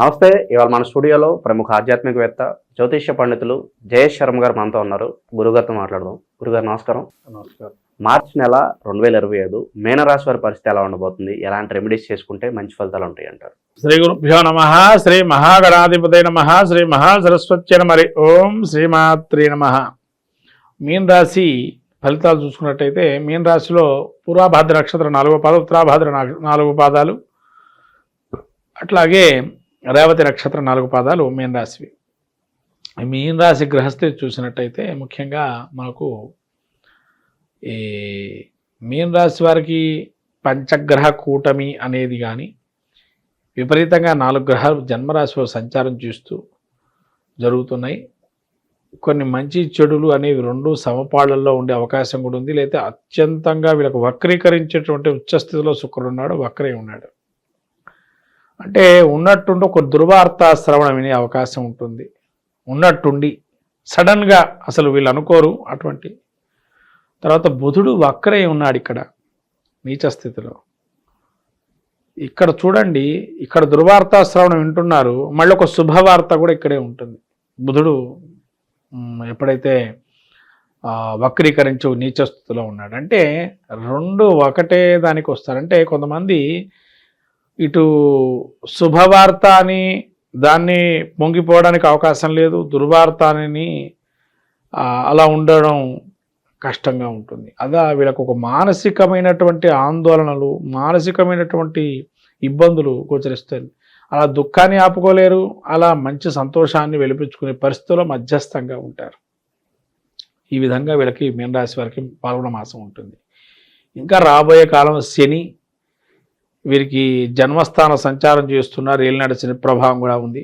నమస్తే. ఇవాళ మన స్టూడియోలో ప్రముఖ ఆధ్యాత్మికవేత్త, జ్యోతిష్య పండితులు జయేష్ శర్మ గారు మనతో ఉన్నారు. గురుగారితో మాట్లాడదాం. గురుగారు నమస్కారం. నమస్కారం. మార్చి నెల 2025 మీనరాశి వారి పరిస్థితి ఎలా ఉండబోతుంది? ఎలాంటి రెమెడీస్ చేసుకుంటే మంచి ఫలితాలు ఉంటాయి అంటారు? శ్రీ గురుభ్యో నమః. శ్రీ మహాగణాధిపతయ నమః. శ్రీ మహాసరస్వత్యై నమః. ఓం శ్రీమాత్రే నమః. మీన రాశి ఫలితాలు చూసుకున్నట్టయితే మీన రాశిలో పూర్వాభాద్ర నక్షత్రం 4వ పాదం, ఉత్తరాభాద్ర 4 పాదాలు, అట్లాగే రేవతి నక్షత్రం 4 పాదాలు మీన రాశివి. మీన రాశి గ్రహస్థితి చూసినట్టయితే ముఖ్యంగా మనకు ఈ మీన రాశి వారికి పంచగ్రహ కూటమి అనేది కానీ, విపరీతంగా 4 గ్రహాలు జన్మరాశిలో సంచారం చేస్తూ జరుగుతున్నాయి. కొన్ని మంచి చెడులు అనేవి 2 సమపాళ్లలో ఉండే అవకాశం కూడా ఉంది. లేకపోతే అత్యంతంగా వీళ్ళకు వక్రీకరించేటువంటి ఉచ్చస్థితిలో శుక్రుడు ఉన్నాడు, వక్రై ఉన్నాడు. అంటే ఉన్నట్టుండి ఒక దుర్వార్త శ్రవణం వినే అవకాశం ఉంటుంది. ఉన్నట్టుండి సడన్గా అసలు వీళ్ళు అనుకోరు అటువంటి. తర్వాత బుధుడు వక్రై ఉన్నాడు ఇక్కడ నీచ స్థితిలో. ఇక్కడ చూడండి, ఇక్కడ దుర్వార్త శ్రవణం వింటున్నారు, మళ్ళీ ఒక శుభవార్త కూడా ఇక్కడే ఉంటుంది. బుధుడు ఎప్పుడైతే వక్రీకరించు నీచ స్థితిలో ఉన్నాడు అంటే 2 ఒకటే దానికి వస్తారంటే, కొంతమంది ఇటు శుభవార్త అని దాన్ని పొంగిపోవడానికి అవకాశం లేదు, దుర్వార్త అని అలా ఉండడం కష్టంగా ఉంటుంది. అదా వీళ్ళకు ఒక మానసికమైనటువంటి ఆందోళనలు, మానసికమైనటువంటి ఇబ్బందులు గోచరిస్తాయి. అలా దుఃఖాన్ని ఆపుకోలేరు, అలా మంచి సంతోషాన్ని వెలిపించుకునే పరిస్థితుల్లో మధ్యస్థంగా ఉంటారు. ఈ విధంగా వీళ్ళకి మీనరాశి వారికి పాల్గొన మాసం ఉంటుంది. ఇంకా రాబోయే కాలం శని వీరికి జన్మస్థాన సంచారం చేస్తున్నారు. ఏలినాటి శని ప్రభావం కూడా ఉంది.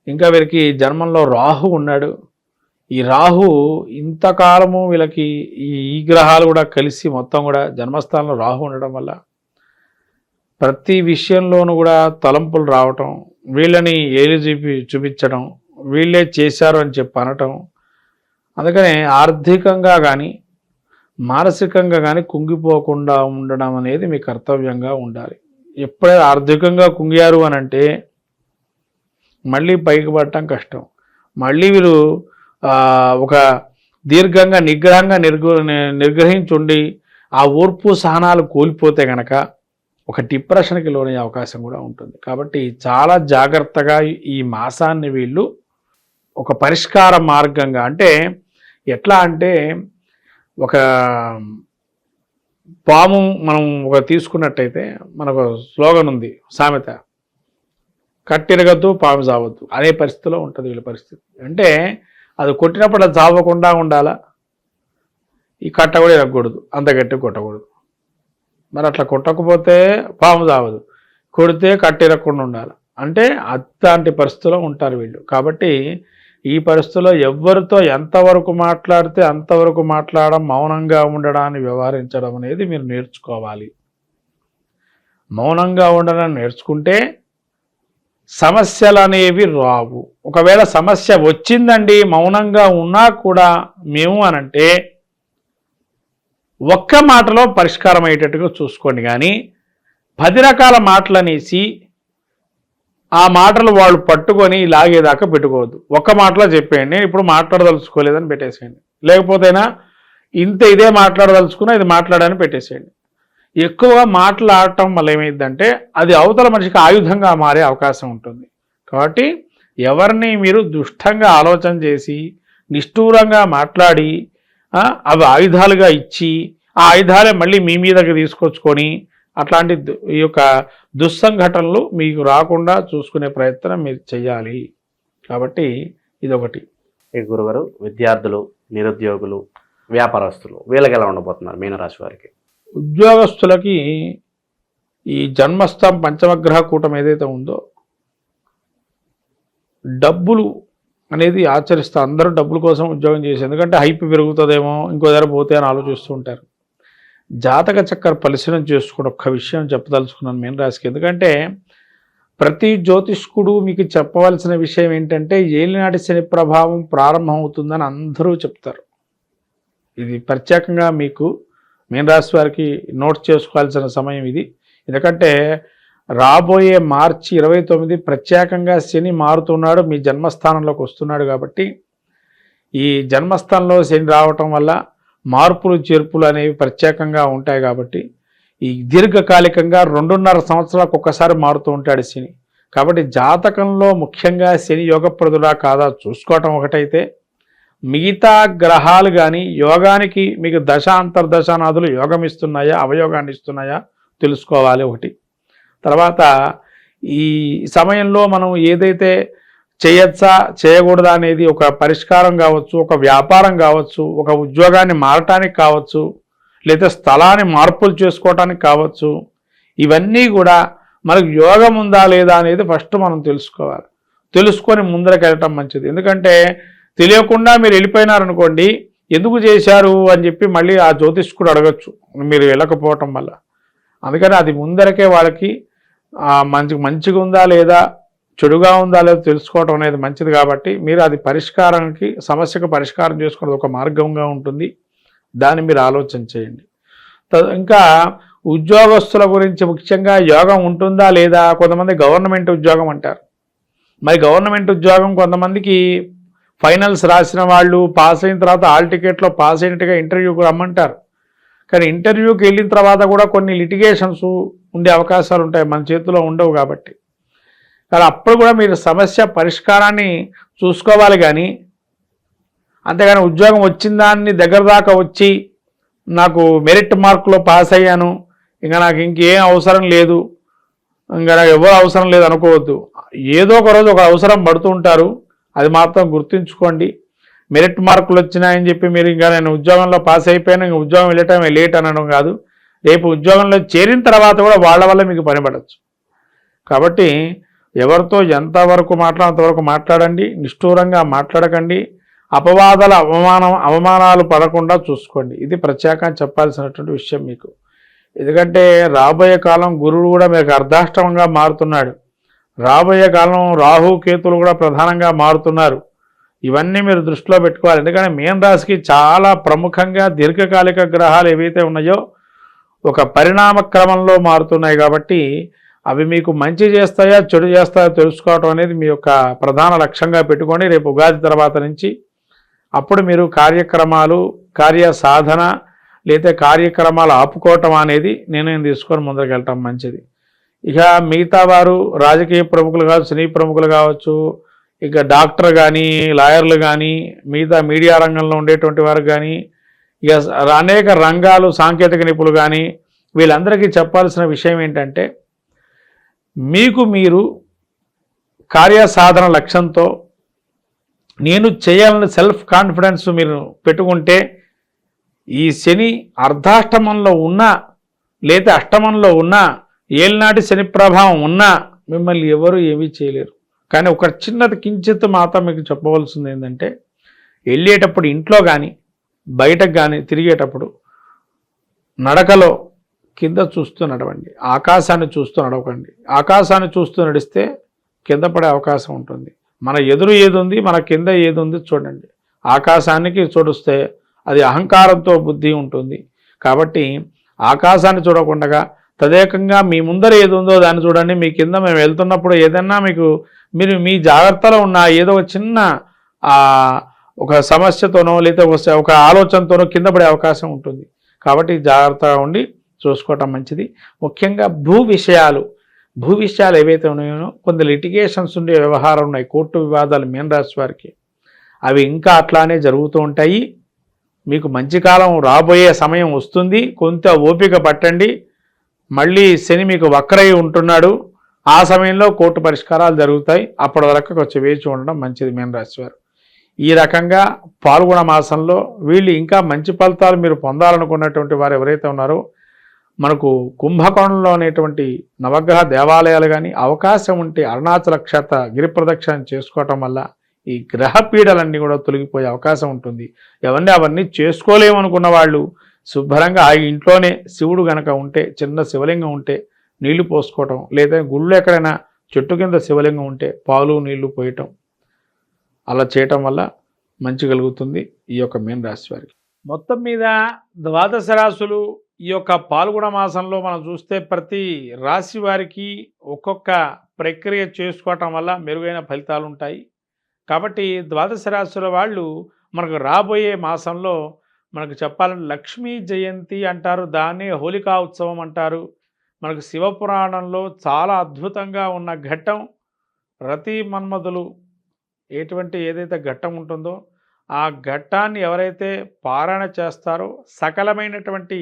ఇంకా వీరికి జన్మంలో రాహు ఉన్నాడు. ఈ రాహు ఇంతకాలము వీళ్ళకి ఈ గ్రహాలు కూడా కలిసి మొత్తం కూడా జన్మస్థానంలో రాహు ఉండడం వల్ల ప్రతి విషయంలోనూ కూడా తలంపులు రావటం, వీళ్ళని ఏలి చూపించడం, వీళ్ళే చేశారు అని చెప్పి అనటం. అందుకనే ఆర్థికంగా కానీ మానసికంగా కానీ కుంగిపోకుండా ఉండడం అనేది మీ కర్తవ్యంగా ఉండాలి. ఎప్పుడైతే ఆర్థికంగా కుంగారు అని అంటే మళ్ళీ పైకి పడటం కష్టం. మళ్ళీ వీరు ఒక దీర్ఘంగా నిగ్రహించుండి ఆ ఓర్పు సహనాలు కోల్పోతే గనక ఒక డిప్రెషన్కి లోనయ్యే అవకాశం కూడా ఉంటుంది. కాబట్టి చాలా జాగ్రత్తగా ఈ మాసాన్ని వీళ్ళు ఒక పరిష్కార మార్గంగా, అంటే ఎట్లా అంటే ఒక పాము మనం ఒక తీసుకున్నట్టయితే మనకు స్లోగన్ ఉంది, సామెత, కట్టిరగద్దు పాము చావద్దు అనే పరిస్థితిలో ఉంటుంది వీళ్ళ పరిస్థితి. అంటే అది కొట్టినప్పుడు అది చావకుండా ఉండాలా, ఈ కట్ట కూడా ఇరగకూడదు, అంత గట్టి కొట్టకూడదు. మరి అట్లా కొట్టకపోతే పాము చావదు, కొడితే కట్ట ఇరగకుండా ఉండాలి. అంటే అట్లాంటి పరిస్థితిలో ఉంటారు వీళ్ళు. కాబట్టి ఈ పరిస్థితుల్లో ఎవరితో ఎంతవరకు మాట్లాడితే అంతవరకు మాట్లాడడం, మౌనంగా ఉండడాన్ని వ్యవహరించడం అనేది మీరు నేర్చుకోవాలి. మౌనంగా ఉండడాన్ని నేర్చుకుంటే సమస్యలు అనేవి రావు. ఒకవేళ సమస్య వచ్చిందండి మౌనంగా ఉన్నా కూడా మేము అనంటే ఒక్క మాటలో పరిష్కారం అయ్యేటట్టుగా చూసుకోండి. కానీ 10 రకాల మాటలు అనేసి ఆ మాటలు వాళ్ళు పట్టుకొని లాగేదాకా పెట్టుకోవద్దు. ఒక్క మాటలో చెప్పేయండి, ఇప్పుడు మాట్లాడదలుచుకోలేదని పెట్టేసేయండి. లేకపోతేనా ఇదే మాట్లాడదలుచుకున్నా ఇది మాట్లాడని పెట్టేసేయండి. ఎక్కువగా మాట్లాడటం వల్ల ఏమైందంటే అది అవతల మనిషికి ఆయుధంగా మారే అవకాశం ఉంటుంది. కాబట్టి ఎవరిని మీరు దుష్టంగా ఆలోచన చేసి నిష్ఠూరంగా మాట్లాడి అవి ఆయుధాలుగా ఇచ్చి ఆ ఆయుధాలే మళ్ళీ మీ మీదకి తీసుకొచ్చుకొని అట్లాంటి ఈ యొక్క దుస్సంఘటనలు మీకు రాకుండా చూసుకునే ప్రయత్నం మీరు చేయాలి. కాబట్టి ఇదొకటి. ఈ గురుగారు, విద్యార్థులు, నిరుద్యోగులు, వ్యాపారస్తులు వీళ్ళకి ఎలా ఉండబోతున్నారు మీనరాశి వారికి? ఉద్యోగస్తులకి ఈ జన్మస్థం పంచమగ్రహ కూటం ఏదైతే ఉందో, డబ్బులు అనేది ఆచరిస్తూ అందరూ డబ్బుల కోసం ఉద్యోగం చేసి, ఎందుకంటే హైప్ పెరుగుతుందేమో, ఇంకో దగ్గర పోతే అని ఆలోచిస్తూ ఉంటారు. జాతక చక్కెర పరిశీలన చేసుకుని ఒక్క విషయం చెప్పదలుచుకున్నాను మీన రాశికి. ఎందుకంటే ప్రతి జ్యోతిష్కుడు మీకు చెప్పవలసిన విషయం ఏంటంటే ఏలినాటి శని ప్రభావం ప్రారంభం అవుతుందని అందరూ చెప్తారు. ఇది ప్రత్యేకంగా మీకు మీన రాశి వారికి నోట్ చేసుకోవాల్సిన సమయం ఇది. ఎందుకంటే రాబోయే మార్చి 29 ప్రత్యేకంగా శని మారుతున్నాడు, మీ జన్మస్థానంలోకి వస్తున్నాడు. కాబట్టి ఈ జన్మస్థానంలో శని రావటం వల్ల మార్పులు చేర్పులు అనేవి ప్రత్యేకంగా ఉంటాయి. కాబట్టి ఈ దీర్ఘకాలికంగా 2.5 సంవత్సరాలకు ఒక్కసారి మారుతూ ఉంటాడు శని. కాబట్టి జాతకంలో ముఖ్యంగా శని యోగప్రదుడా కాదా చూసుకోవటం ఒకటైతే, మిగతా గ్రహాలు కానీ యోగానికి మీకు దశ అంతర్దశానాదులు యోగం ఇస్తున్నాయా అవయోగాన్ని ఇస్తున్నాయా తెలుసుకోవాలి ఒకటి. తర్వాత ఈ సమయంలో మనం ఏదైతే చేయొచ్చా చేయకూడదా అనేది ఒక పరిష్కారం కావచ్చు, ఒక వ్యాపారం కావచ్చు, ఒక ఉద్యోగాన్ని మారటానికి కావచ్చు, లేదా స్థలాన్ని మార్పులు చేసుకోవటానికి కావచ్చు, ఇవన్నీ కూడా మనకు యోగం ఉందా లేదా అనేది ఫస్ట్ మనం తెలుసుకోవాలి. తెలుసుకొని ముందరకు వెళ్ళటం మంచిది. ఎందుకంటే తెలియకుండా మీరు వెళ్ళిపోయినారనుకోండి, ఎందుకు చేశారు అని చెప్పి మళ్ళీ ఆ జ్యోతిష్కుడు అడగచ్చు మీరు వెళ్ళకపోవటం వల్ల. అందుకని అది ముందరకే వాళ్ళకి మంచిగా ఉందా లేదా చెడుగా ఉందా లేదా తెలుసుకోవటం అనేది మంచిది. కాబట్టి మీరు అది పరిష్కారానికి సమస్యకు పరిష్కారం చేసుకునేది ఒక మార్గంగా ఉంటుంది. దాన్ని మీరు ఆలోచన చేయండి. ఇంకా ఉద్యోగస్తుల గురించి ముఖ్యంగా యోగం ఉంటుందా లేదా, కొంతమంది గవర్నమెంట్ ఉద్యోగం అంటారు. మరి గవర్నమెంట్ ఉద్యోగం కొంతమందికి ఫైనల్స్ రాసిన వాళ్ళు పాస్ అయిన తర్వాత హాల్ టికెట్లో పాస్ అయినట్టుగా ఇంటర్వ్యూకి రమ్మంటారు. కానీ ఇంటర్వ్యూకి వెళ్ళిన తర్వాత కూడా కొన్ని లిటిగేషన్స్ ఉండే అవకాశాలు ఉంటాయి, మన చేతిలో ఉండవు. కాబట్టి కానీ అప్పుడు కూడా మీరు సమస్య పరిష్కారాన్ని చూసుకోవాలి. కానీ అంతేగాని ఉద్యోగం వచ్చిన దాన్ని దగ్గర దాకా వచ్చి నాకు మెరిట్ మార్కులో పాస్ అయ్యాను, ఇంకా నాకు ఇంకేం అవసరం లేదు, ఇంకా నాకు ఎవరు అవసరం లేదు అనుకోవద్దు. ఏదో ఒక రోజు ఒక అవసరం పడుతూ ఉంటారు, అది మాత్రం గుర్తుంచుకోండి. మెరిట్ మార్కులు వచ్చినాయని చెప్పి మీరు ఇంకా నేను ఉద్యోగంలో పాస్ అయిపోయాను, ఇంకా ఉద్యోగం వెళ్ళటం లేట్ అనడం కాదు. రేపు ఉద్యోగంలో చేరిన తర్వాత కూడా వాళ్ళ వల్ల మీకు పని పడవచ్చు. కాబట్టి ఎవరితో ఎంతవరకు అంతవరకు మాట్లాడండి, నిష్ఠూరంగా మాట్లాడకండి, అపవాదాల అవమానాలు పడకుండా చూసుకోండి. ఇది ప్రత్యేకంగా చెప్పాల్సినటువంటి విషయం మీకు. ఎందుకంటే రాబోయే కాలం గురువు కూడా మీకు అర్ధాష్టమంగా మారుతున్నాడు. రాబోయే కాలం రాహు కేతులు కూడా ప్రధానంగా మారుతున్నారు. ఇవన్నీ మీరు దృష్టిలో పెట్టుకోవాలి. ఎందుకంటే మీన రాశికి చాలా ప్రముఖంగా దీర్ఘకాలిక గ్రహాలు ఏవైతే ఉన్నాయో ఒక పరిణామ క్రమంలో మారుతున్నాయి. కాబట్టి అవి మీకు మంచి చేస్తాయా చెడు చేస్తాయో తెలుసుకోవటం అనేది మీ యొక్క ప్రధాన లక్ష్యంగా పెట్టుకొని రేపు ఉగాది తర్వాత నుంచి అప్పుడు మీరు కార్యక్రమాలు కార్య సాధన లేదా కార్యక్రమాలు ఆపుకోవటం అనేది నిర్ణయం తీసుకొని ముందుకు వెళ్ళటం మంచిది. ఇక మిగతా వారు రాజకీయ ప్రముఖులు కావచ్చు, సినీ ప్రముఖులు కావచ్చు, ఇక డాక్టర్ కానీ లాయర్లు కానీ మిగతా మీడియా రంగంలో ఉండేటువంటి వారు కానీ ఇక అనేక రంగాలు సాంకేతిక నిపుణులు కానీ వీళ్ళందరికీ చెప్పాల్సిన విషయం ఏంటంటే, మీకు మీరు కార్యసాధన లక్ష్యంతో నేను చేయాలని సెల్ఫ్ కాన్ఫిడెన్స్ మీరు పెట్టుకుంటే ఈ శని అర్ధాష్టమంలో ఉన్నా లేదా అష్టమంలో ఉన్నా ఏలినాటి శని ప్రభావం ఉన్నా మిమ్మల్ని ఎవరు ఏమీ చేయలేరు. కానీ ఒక చిన్నది కించిత్ మాత్రం మీకు చెప్పవలసింది ఏంటంటే, వెళ్ళేటప్పుడు ఇంట్లో కానీ బయటకు కానీ తిరిగేటప్పుడు నడకలో కింద చూస్తూ నడవండి, ఆకాశాన్ని చూస్తూ నడవకండి. ఆకాశాన్ని చూస్తూ నడిస్తే కింద పడే అవకాశం ఉంటుంది. మన ఎదురు ఏది ఉంది, మన కింద ఏది ఉంది చూడండి. ఆకాశానికి చూడిస్తే అది అహంకారంతో బుద్ధి ఉంటుంది. కాబట్టి ఆకాశాన్ని చూడకుండా తదేకంగా మీ ముందర ఏది ఉందో దాన్ని చూడండి. మీ కింద మేము వెళ్తున్నప్పుడు ఏదన్నా మీరు మీ జాగ్రత్తలో ఉన్న ఏదో ఒక చిన్న ఒక సమస్యతోనో లేదా ఒక ఆలోచనతోనో కింద పడే అవకాశం ఉంటుంది. కాబట్టి జాగ్రత్తగా ఉండి చూసుకోవటం మంచిది. ముఖ్యంగా భూ విషయాలు ఏవైతే ఉన్నాయో కొన్ని లిటిగేషన్స్ ఉండే వ్యవహారం ఉన్నాయి, కోర్టు వివాదాలు మీన రాశి వారికి అవి ఇంకా అట్లానే జరుగుతూ ఉంటాయి. మీకు మంచి కాలం రాబోయే సమయం వస్తుంది, కొంత ఓపిక పట్టండి. మళ్ళీ శని మీకు వక్రై ఉంటున్నాడు, ఆ సమయంలో కోర్టు పరిష్కారాలు జరుగుతాయి. అప్పటి వరకు కొంచెం వేచి ఉండడం మంచిది మీన రాశి వారు. ఈ రకంగా పాల్గొన మాసంలో వీళ్ళు ఇంకా మంచి ఫలితాలు మీరు పొందాలనుకున్నటువంటి వారు ఎవరైతే ఉన్నారో మనకు కుంభకోణంలో అనేటువంటి నవగ్రహ దేవాలయాలు కానీ అవకాశం ఉంటే అరుణాచల క్షేత్ర గిరి ప్రదక్షిణ చేసుకోవటం వల్ల ఈ గ్రహ పీడలన్నీ కూడా తొలగిపోయే అవకాశం ఉంటుంది. అవన్నీ చేసుకోలేమనుకున్న వాళ్ళు శుభ్రంగా ఆ ఇంట్లోనే శివుడు గనక ఉంటే, చిన్న శివలింగం ఉంటే నీళ్లు పోసుకోవటం, లేదా గుళ్ళు ఎక్కడైనా చెట్టు కింద శివలింగం ఉంటే పాలు నీళ్లు పోయటం, అలా చేయటం వల్ల మంచి కలుగుతుంది ఈ యొక్క మీన రాశి వారికి. మొత్తం మీద ద్వాదశ రాశులు ఈ యొక్క పాల్గొన మాసంలో మనం చూస్తే ప్రతి రాశి వారికి ఒక్కొక్క ప్రక్రియ చేసుకోవటం వల్ల మెరుగైన ఫలితాలు ఉంటాయి. కాబట్టి ద్వాదశ రాశుల వాళ్ళు మనకు రాబోయే మాసంలో మనకు చెప్పాలంటే లక్ష్మీ జయంతి అంటారు, దాన్నే హోలికా ఉత్సవం అంటారు. మనకు శివపురాణంలో చాలా అద్భుతంగా ఉన్న ఘట్టం రతి మన్మధులు ఏదైతే ఘట్టం ఉంటుందో ఆ ఘట్టాన్ని ఎవరైతే పారాయణ చేస్తారో సకలమైనటువంటి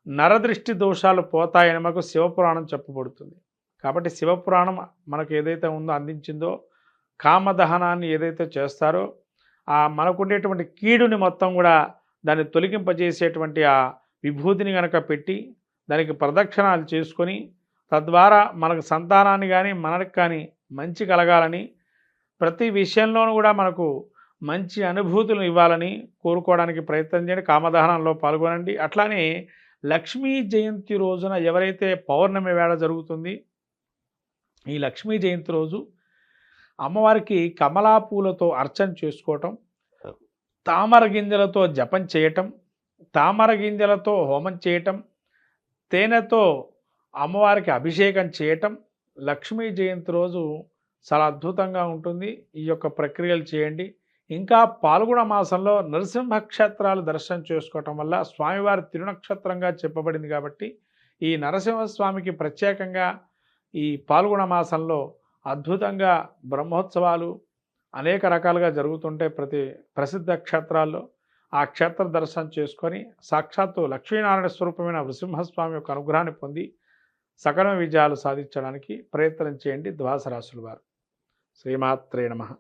నరదృష్టి దోషాలు పోతాయని మనకు శివపురాణం చెప్పబడుతుంది. కాబట్టి శివపురాణం మనకు ఏదైతే ఉందో అందించిందో కామదహనాన్ని ఏదైతే చేస్తారో ఆ మనకుండేటువంటి కీడుని మొత్తం కూడా దాన్ని తొలగింపజేసేటువంటి ఆ విభూతిని కనుక పెట్టి దానికి ప్రదక్షిణాలు చేసుకొని తద్వారా మనకు సంతానాన్ని కానీ మనకు కానీ మంచి కలగాలని ప్రతి విషయంలోనూ కూడా మనకు మంచి అనుభూతులను ఇవ్వాలని కోరుకోవడానికి ప్రయత్నం చేయండి. కామదహనంలో పాల్గొనండి. అట్లానే లక్ష్మీ జయంతి రోజున ఎవరైతే పౌర్ణమి వేళ జరుగుతుంది ఈ లక్ష్మీ జయంతి రోజు అమ్మవారికి కమలా పూలతో అర్చన చేసుకోవటం, తామర గింజలతో జపం చేయటం, తామర గింజలతో హోమం చేయటం, తేనెతో అమ్మవారికి అభిషేకం చేయటం లక్ష్మీ జయంతి రోజు చాలా అద్భుతంగా ఉంటుంది. ఈ యొక్క ప్రక్రియలు చేయండి. ఇంకా పాల్గొన మాసంలో నరసింహ క్షేత్రాలు దర్శనం చేసుకోవటం వల్ల స్వామివారి తిరునక్షత్రంగా చెప్పబడింది. కాబట్టి ఈ నరసింహస్వామికి ప్రత్యేకంగా ఈ పాల్గొన మాసంలో అద్భుతంగా బ్రహ్మోత్సవాలు అనేక రకాలుగా జరుగుతుంటే ప్రతి ప్రసిద్ధ క్షేత్రాల్లో ఆ క్షేత్ర దర్శనం చేసుకొని సాక్షాత్తు లక్ష్మీనారాయణ స్వరూపమైన నృసింహస్వామి యొక్క అనుగ్రహాన్ని పొంది సకల విజయాలు సాధించడానికి ప్రయత్నం చేయండి ద్వాదశ రాశుల వారు. శ్రీమాత్రే నమః.